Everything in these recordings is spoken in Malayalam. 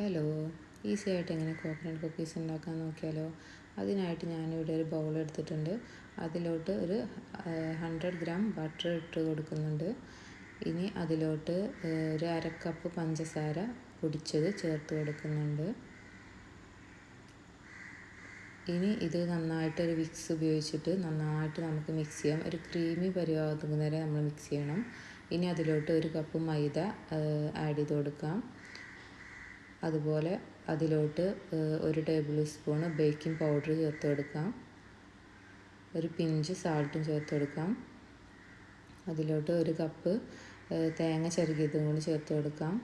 ഹലോ, ഈസി ആയിട്ട് എങ്ങനെ കോക്കനട്ട് കുക്കീസ് ഉണ്ടാക്കാൻ നോക്കിയാലോ. അതിനായിട്ട് ഞാനിവിടെ ഒരു ബൗൾ എടുത്തിട്ടുണ്ട്. അതിലോട്ട് ഒരു 100 ഗ്രാം ബട്ടർ ഇട്ട് കൊടുക്കുന്നുണ്ട്. ഇനി അതിലോട്ട് ഒരു അരക്കപ്പ് പഞ്ചസാര പൊടിച്ചത് ചേർത്ത് കൊടുക്കുന്നുണ്ട്. ഇനി ഇത് നന്നായിട്ടൊരു വിക്സ് ഉപയോഗിച്ചിട്ട് നന്നായിട്ട് നമുക്ക് മിക്സ് ചെയ്യാം. ഒരു ക്രീമി പരുവാകുന്നത് വരെ നമ്മൾ മിക്സ് ചെയ്യണം. ഇനി അതിലോട്ട് ഒരു കപ്പ് മൈദ ആഡ് ചെയ്ത് കൊടുക്കാം. അതുപോലെ അതിലോട്ട് ഒരു ടേബിൾ സ്പൂൺ ബേക്കിംഗ് പൗഡർ ചേർത്ത് കൊടുക്കാം. ഒരു പിഞ്ച് സാൾട്ടും ചേർത്ത് കൊടുക്കാം. അതിലോട്ട് ഒരു കപ്പ് തേങ്ങ ചിരകിയതും കൂടി ചേർത്ത് കൊടുക്കാം.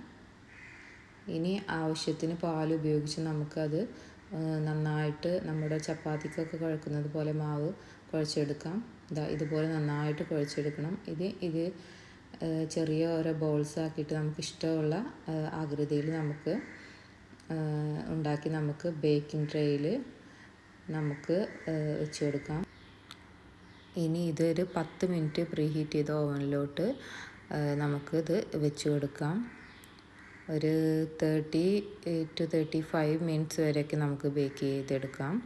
ഇനി ആവശ്യത്തിന് പാൽ ഉപയോഗിച്ച് നമുക്കത് നന്നായിട്ട് നമ്മുടെ ചപ്പാത്തിക്കൊക്കെ കുഴക്കുന്നത് പോലെ മാവ് കുഴച്ചെടുക്കാം. ഇതുപോലെ നന്നായിട്ട് കുഴച്ചെടുക്കണം. ഇത് ചെറിയ ഓരോ ബോൾസ് ആക്കിയിട്ട് നമുക്ക് ഇഷ്ടമുള്ള ആകൃതിയിൽ നമുക്ക് ഉണ്ടാക്കി നമുക്ക് ബേക്കിംഗ് ട്രേയിൽ നമുക്ക് വെച്ച് കൊടുക്കാം. ഇനി ഇതൊരു 10 മിനിറ്റ് പ്രീ ഹീറ്റ് ചെയ്ത ഓവനിലോട്ട് നമുക്കിത് വെച്ച് കൊടുക്കാം. ഒരു 30 to 35 മിനിറ്റ്സ് വരെയൊക്കെ നമുക്ക് ബേക്ക് ചെയ്തെടുക്കാം.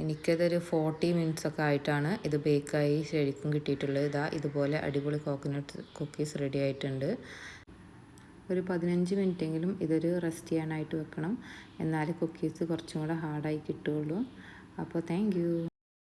എനിക്കതൊരു 40 മിനിറ്റ്സ് ഒക്കെ ആയിട്ടാണ് ഇത് ബേക്കായി ശരിക്കും കിട്ടിയിട്ടുള്ളത്. ഇതുപോലെ അടിപൊളി കോക്കനട്ട് കുക്കീസ് റെഡി ആയിട്ടുണ്ട്. ഒരു 15 മിനിറ്റെങ്കിലും ഇതൊരു റെസ്റ്റ് ചെയ്യാനായിട്ട് വെക്കണം. എന്നാലേ കുക്കീസ് കുറച്ചും കൂടെ ഹാർഡായി കിട്ടുകയുള്ളൂ. അപ്പോൾ താങ്ക് യു.